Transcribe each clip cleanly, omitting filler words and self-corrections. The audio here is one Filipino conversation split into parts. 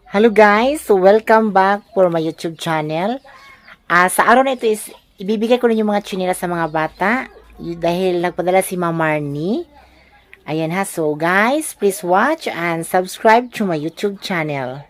Hello guys, so welcome back for my YouTube channel. Sa araw na ito is ibibigay ko rin yung mga tsinelas sa mga bata dahil nagpadala si Ma'am Marnie. Ayan ha, so guys, please watch and subscribe to my YouTube channel.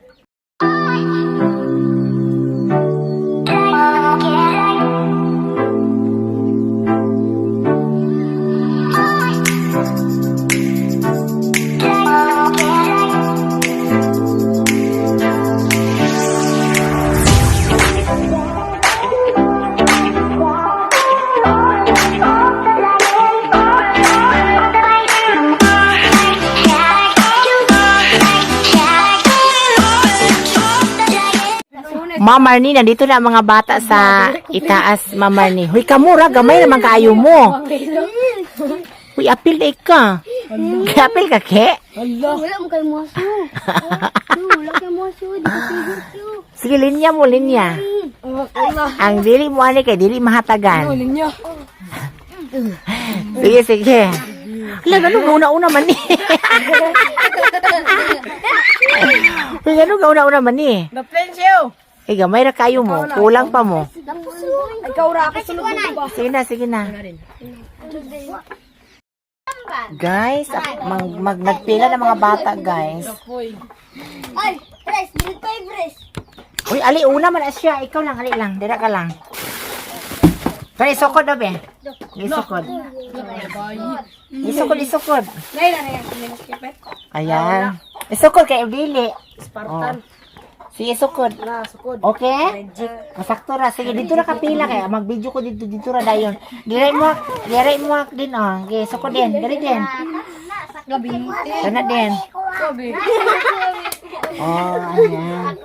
Ma'am Marnie, nandito na ang mga bata sa itaas, Ma'am Marnie. Huy, kamura, gamay naman kaayo mo. Huy, apil na ka. Apil ka, ke? Wala mo kayo maso. Wala kayo maso. Sige, linya mo, linya. Ang dili mo, ani kay dili mahatagan. Linya. Sige, sige. Hala, ganun, una-una man ni. Huy, ganun, una-una man ni. Napensyo. Gamay ra kayo mo. Kulang pa mo. Ikaw ra ako sulod mo ba? Sige na, sige na. Guys, nagpila ng mga bata, guys. Ay, press. Dito tayo, press. Uy, ali, una man siya. Ikaw lang, ali lang. Dira ka lang. Pero isukod na, be. Isukod. Isukod. Ayan. Isukod kay Udili. Spartan. Sige, sukod. Sukod. Okay? Masakto ra. Sige, dito na kapila kaya. Mag-video ko dito ra dayon. Diray mo din, oh. Okay, sukod din. Dali din. Gabi. Kana din. Gabi. Oh, ayan.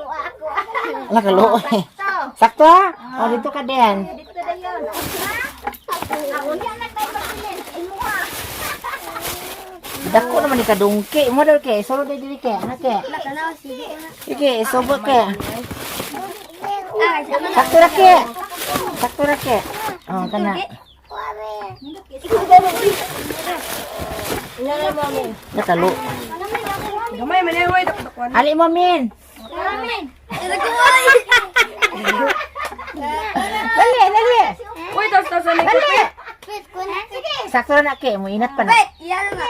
Ala, kalo. Sakto, ha? Oh, dito ka din. Dito na yun. Dako naman ni kadungki. Mo daw ke. Solo dili ke. Ana ke. Sige, sobo ke. Sakto ra ke. Sakto ra ke. Oh, kana. Nakalo. Gamay man eh, hoy. Dakuan. Ali mo min. Dali. Hoy, tas sa Dali. Sakto ra na ke. Mo inat pa na. Iyan na.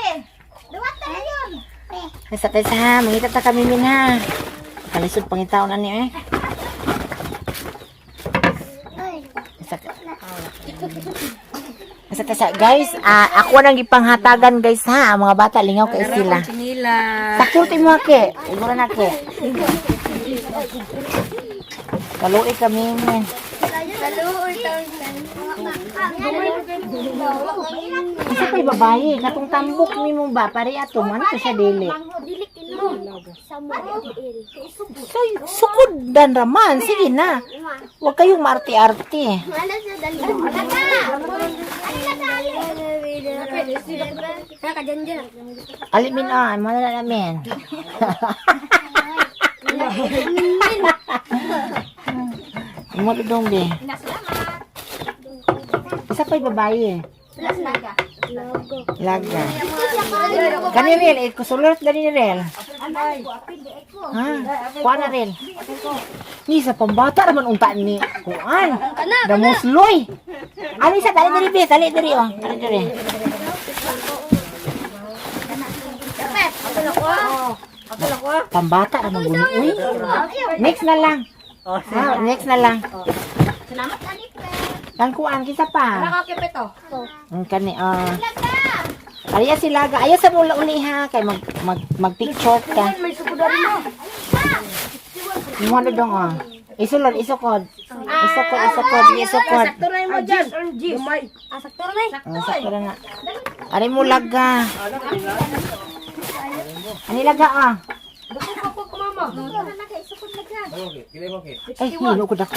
Sa ha, mangita ta kami min ha. Kalisod pangitaw na ni Sa guys, ako nang ipanghatagan guys ha. Ang mga bata lingaw kay sila. Chinila. Sakto mo ke. Siguro na ke. Kaluoy kami min. Isa pa'y babae, katong tambok ni mo ba? Pare ato, man to siya dili. Say, sukod dan raman, sige na. Huwag kayong maarte-arte. Alimin malala namin. Matudong be. Isa pa'y babae. Laga. Kani Rel, kusulot gani ni Rel. Ha? Kuha na Rel. Ni sa pambata naman unta ni. Kuan. Damusloy. Ani sa tali diri be, tali diri oh. Tali diri. Pambata naman guni. Uy. Next na lang. Next na lang. Salamat ani pe. Kang kuan kita pa. Nakakipit to. Ang kani Ariya sila ga. Ayaw sa mula uli ha kay mag picture ka. May sukudan mo. Mo na dong Isulod, isukod. Isukod. Sakto na mo dyan. Gamay. Sakto na. Sakto na. Ari mo laga. Ani laga Kapag mama. Ay, hilo ko dako.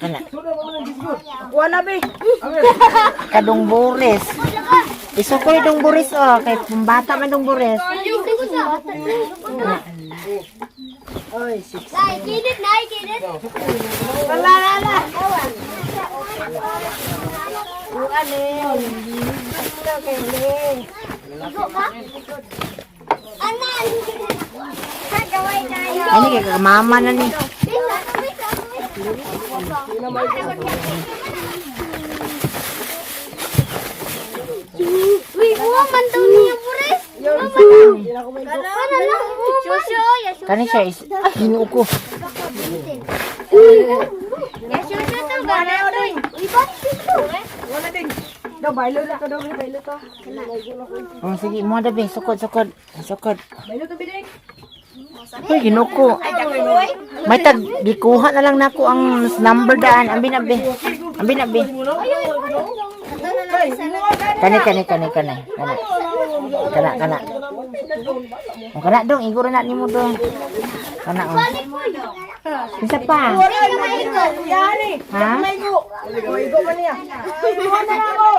Kana. Kuha na be. Kadong Boris. Isukol dong Boris kay pambata man dong Boris. Oy, Kinit. Wala. Bukan eh. Anan. Kagaway tayo. Ay, ni kay mama na ni. Uy, buwa man daw niya, pure. Suso, ya suso. Kani siya is ginoo ko. Ya suso to, gana to. Uy, ba't suso? Wala din. Daw, bailo na to, daw, bailo to. Oh, sige, mo da be, sukod. Bailo to, bidik. Uy, ginoo ko. May tag gikuha na lang nako ang number daan. Ambi na be. Kani. Kana. Oh, kana dong, iguro na nimo dong. Kana oh. Isa pa. Ha? Maigo man niya. Buwan na ako.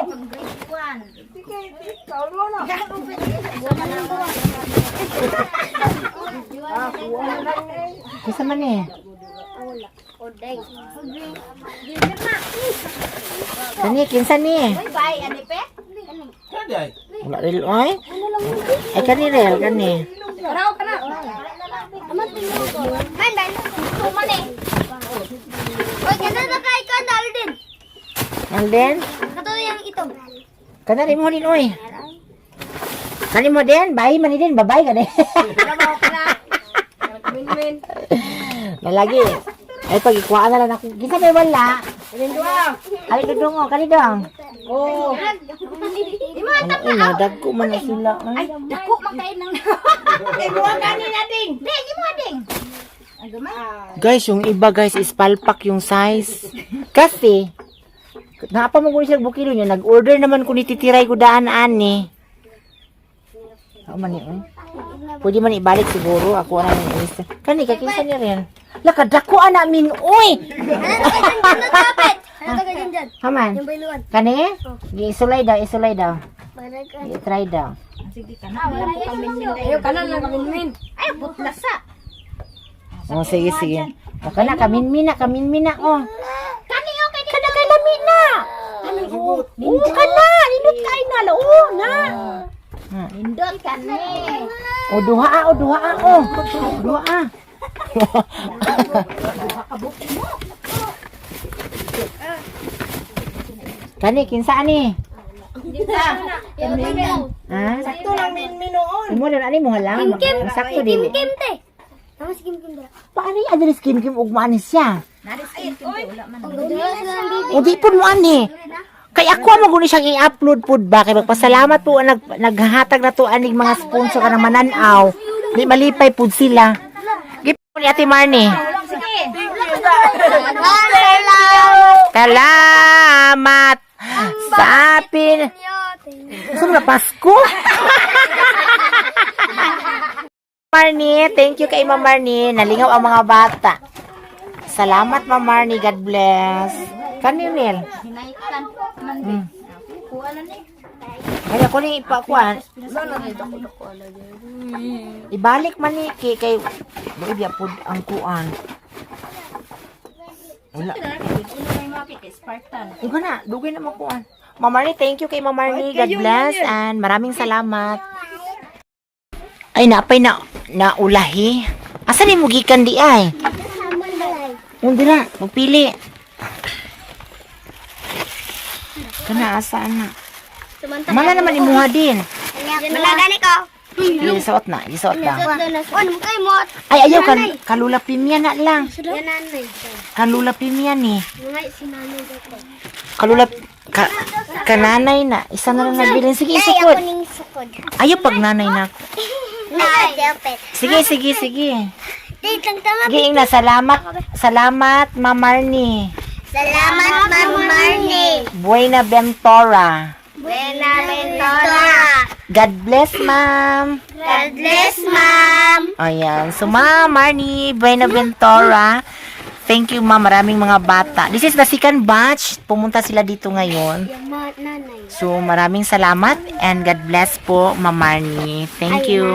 Isa man eh. Odeng. Kani, kinsa ni? Bye, adipe. Wala rin, oy. Ay, kani real, kani. Paraw ka na. Aman tingnan ko. Man, dahil tuman eh. Oy, ganda na kay ka, Alden. And then, Kato yung ito. kanari mo din, oy. Kani mo din, bayi man din, babay ka din. Paraw ka na. Win-win. Nalagi. Ay, pag-ikuhaan na lang ako. Kinsa may wala. Kanin dua. Ay, dudong, oh, kani dong. Oh. Di mo Ano, ina, dagko man na sila. Ay, dako makain ng Buwan kanin natin. di mo ading. guys, yung iba guys is palpak yung size. Kasi, naapa mo ko siya bukilo niya, nag-order naman ko ni titiray ko daan-aan ni. Ako man ni, pwede man ibalik siguro, ako na yung isa. Kani, kakinsa niya rin. Lakadako namin, uy! Ano dapat? Ano ka dyan? Haman, Yung bailuan. kani? Isulay daw. Barag ka. I-try daw. Ayo, kanan lang kamin-min. Ay, butlasa. Oh, sige. O, kana, kamin-mina, oh. Kani okay din. Kana, kalami na! Oo, kana! Nindot kain na, oo, na! Indot kani. O, duha, oh. Duha. Kani, kinsa ni? Ha? Sakto lang min-minoon. Imo na ani mo halang. Sakto dili. Kim te. Tama si Kim dra. Paano adres kim ug manis siya? Ang gadulas lang bibi. O di pud mo ani. Kay ako mo guni siyang i-upload pud ba kay magpasalamat po ang naghahatag na to aning mga sponsor ka ng mananaw. Di malipay pud sila. Gipo ni Ate Marnie. Salamat sa pin. Saan na Pasko? Marnie, thank you kay Ma'am Marnie. Nalingaw ang mga bata. Salamat Ma'am Marnie, God bless. Kanirel. Hinaikan. Kuha na ni. Ay ako ni ipakuan. Ibalik man ni kay Ibya pud ang kuan. Wala. Iba na, dugay na makuan. Ma'am Marnie, thank you kay Ma'am Marnie. God bless and maraming salamat. Ay, naapay na ulahi. Asa ni mo gikan di ay? Hindi na, magpili. Kana, asaan na? Mana naman imuha din. Malagani ko. Isuot na. Ano mo kayo mo? Ay, ayaw, kalula pimya na lang. Yan nanay. Kalula pimya ni. Mga sinanay dito. Kalula, kananay na. Isa na lang nagbilin. Sige, Ay, isukod. ako ning sukod. Ayaw pag nanay na. Nay, dapat. Sige. Date lang tama. Giing na, salamat, Ma'am Marnie. Salamat, Ma'am Marnie. Buena Ventura. Buenaventura. God bless, ma'am. God bless, Ma'am. Ayan. So, Ma'am Marnie Buenaventura. Thank you, ma'am. Maraming mga bata. This is the second batch. Pumunta sila dito ngayon. Yung mga nanay. So, maraming salamat and God bless po, Ma'am Marnie. Thank you.